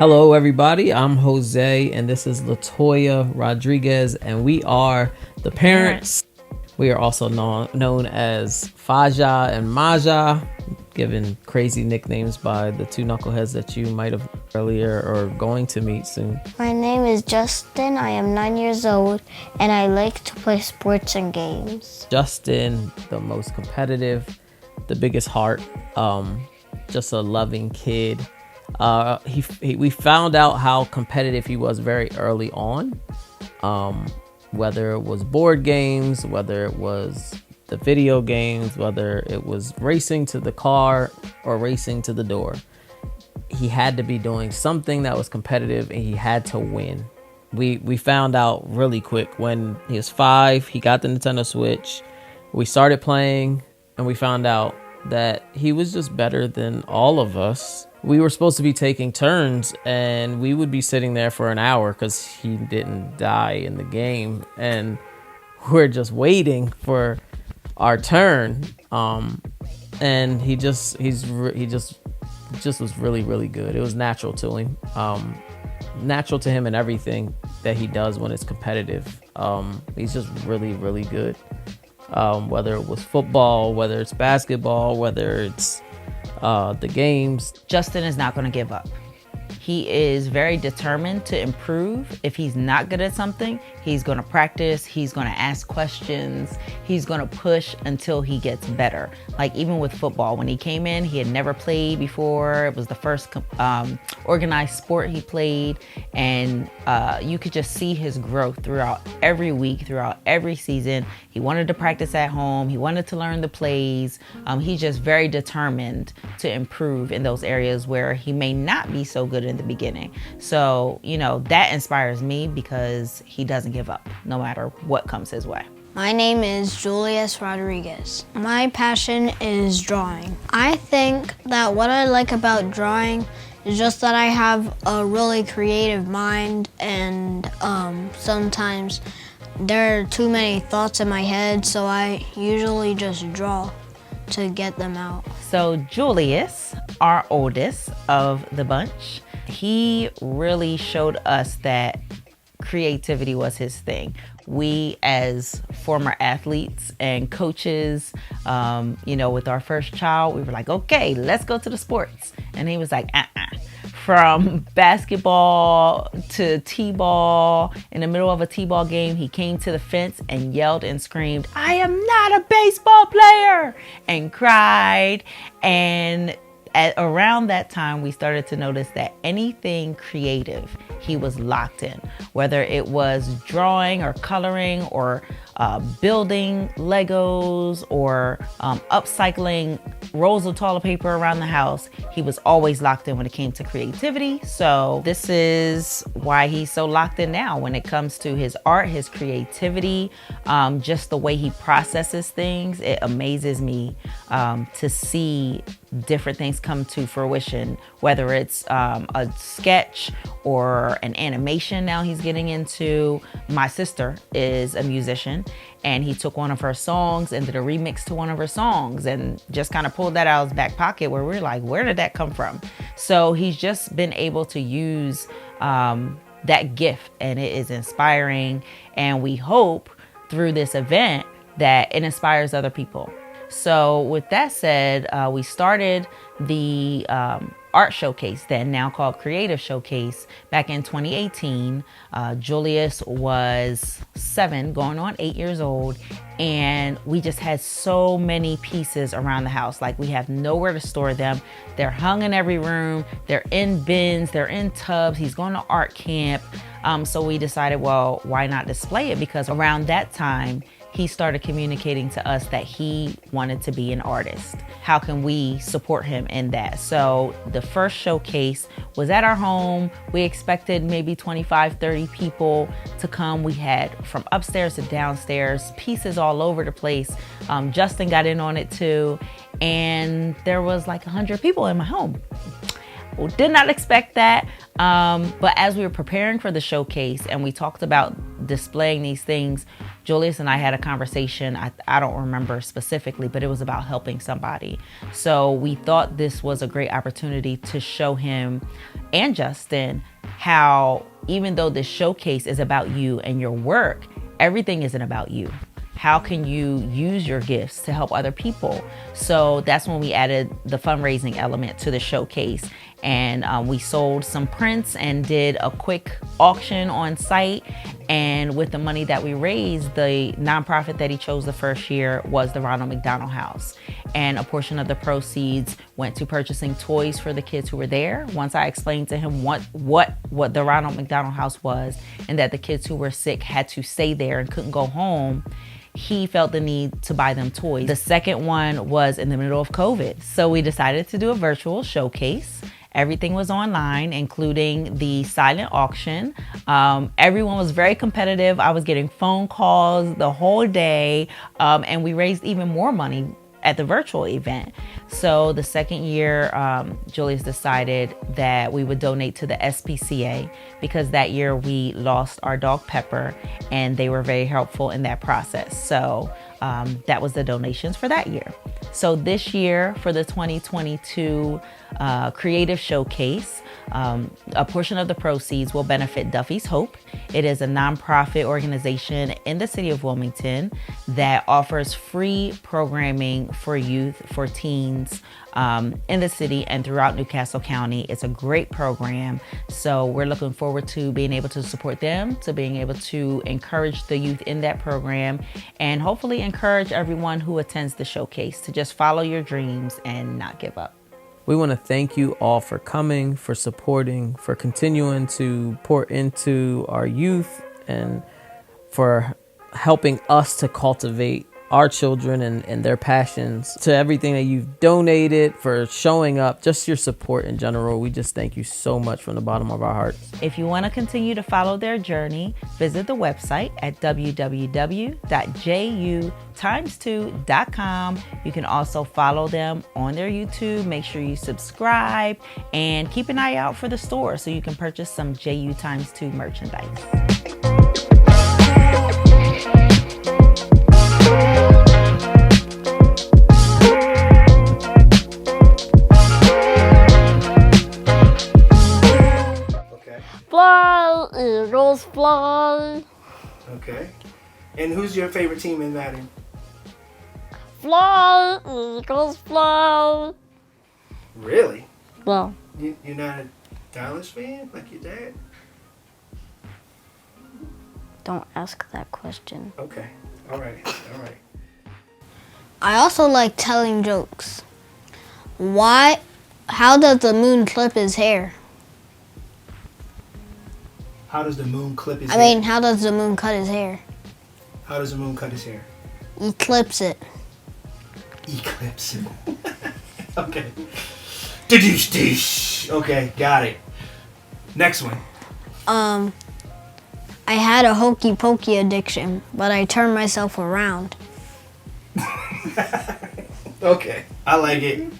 Hello, everybody. I'm Jose, and this is Latoya Rodriguez, and we are the parents. We are also known as Faja and Maja, given crazy nicknames by the two knuckleheads that you might have earlier or going to meet soon. My name is Justin. I am 9 years old, and I like to play sports and games. Justin, the most competitive, the biggest heart, just a loving kid. We found out how competitive he was very early on, whether it was board games, whether it was the video games, whether it was racing to the car or racing to the door. He had to be doing something that was competitive, and he had to win. We found out really quick when he was 5, he got the Nintendo Switch. We started playing, and we found out that he was just better than all of us. We were supposed to be taking turns, and we would be sitting there for an hour because he didn't die in the game, and we're just waiting for our turn. And he just was really, really good. It was natural to him. Natural to him in everything that he does when it's competitive. He's just really, really good. Whether it was football, whether it's basketball, whether it's the games. Justin is not going to give up. He is very determined to improve. If he's not good at something, he's going to practice, he's going to ask questions, he's going to push until he gets better. Like even with football, when he came in, he had never played before. It was the first organized sport he played, and you could just see his growth throughout every week, throughout every season. He wanted to practice at home, he wanted to learn the plays. He's just very determined to improve in those areas where he may not be so good in the beginning. So, that inspires me because he doesn't give up no matter what comes his way. My name is Julius Rodriguez. My passion is drawing. I think that what I like about drawing is just that I have a really creative mind, and sometimes there are too many thoughts in my head, so I usually just draw to get them out. So Julius, our oldest of the bunch, he really showed us that creativity was his thing. We, as former athletes and coaches, with our first child, we were like, okay, let's go to the sports. And he was like, From basketball to t-ball, in the middle of a t-ball game, he came to the fence and yelled and screamed, "I am not a baseball player," and cried. And around that time, we started to notice that anything creative, he was locked in. Whether it was drawing or coloring or building Legos or upcycling rolls of toilet paper around the house, he was always locked in when it came to creativity. So this is why he's so locked in now when it comes to his art, his creativity, just the way he processes things. It amazes me to see different things come to fruition, whether it's a sketch or an animation now he's getting into. My sister is a musician, and he took one of her songs and did a remix to one of her songs and just kind of pulled that out of his back pocket, where we're like, where did that come from? So he's just been able to use that gift, and it is inspiring. And we hope through this event that it inspires other people. So with that said, we started the art showcase, then now called Creative Showcase, back in 2018. Julius was 7, going on 8 years old, and we just had so many pieces around the house. Like, we have nowhere to store them. They're hung in every room. They're in bins. They're in tubs. He's going to art camp. So we decided, well, why not display it? Because around that time, he started communicating to us that he wanted to be an artist. How can we support him in that? So the first showcase was at our home. We expected maybe 25, 30 people to come. We had from upstairs to downstairs, pieces all over the place. Justin got in on it too. And there was like 100 people in my home. Well, did not expect that. But as we were preparing for the showcase and we talked about displaying these things, Julius and I had a conversation. I don't remember specifically, but it was about helping somebody. So we thought this was a great opportunity to show him and Justin how even though the showcase is about you and your work, everything isn't about you. How can you use your gifts to help other people? So that's when we added the fundraising element to the showcase. And we sold some prints and did a quick auction on site. And with the money that we raised, the nonprofit that he chose the first year was the Ronald McDonald House. And a portion of the proceeds went to purchasing toys for the kids who were there. Once I explained to him what the Ronald McDonald House was, and that the kids who were sick had to stay there and couldn't go home, he felt the need to buy them toys. The second one was in the middle of COVID. So we decided to do a virtual showcase. Everything was online, including the silent auction. Everyone was very competitive. I was getting phone calls the whole day, and we raised even more money at the virtual event. So the second year, Julius decided that we would donate to the SPCA because that year we lost our dog Pepper, and they were very helpful in that process. So that was the donations for that year. So this year for the 2022 Creative Showcase, a portion of the proceeds will benefit Duffy's Hope. It is a nonprofit organization in the city of Wilmington that offers free programming for youth, for teens in the city and throughout Newcastle County. It's a great program. So we're looking forward to being able to support them, to being able to encourage the youth in that program, and hopefully encourage everyone who attends the showcase to just follow your dreams and not give up. We want to thank you all for coming, for supporting, for continuing to pour into our youth, and for helping us to cultivate our children and their passions. To everything that you've donated, for showing up, just your support in general. We just thank you so much from the bottom of our hearts. If you want to continue to follow their journey, visit the website at www.jutimes2.com. You can also follow them on their YouTube. Make sure you subscribe and keep an eye out for the store so you can purchase some JU Times 2 merchandise. Fly, Eagles, fly. Okay. And who's your favorite team in Madden? Fly, Eagles, fly. Really? Well, You're not a Dallas fan like your dad? don't ask that question. Okay. All right. I also like telling jokes. How does the moon clip his hair? How does the moon clip his hair? How does the moon cut his hair? How does the moon cut his hair? He clips it. Eclipse. Okay. Doosh. Okay, got it. Next one. I had a hokey pokey addiction, but I turned myself around. Okay, I like it.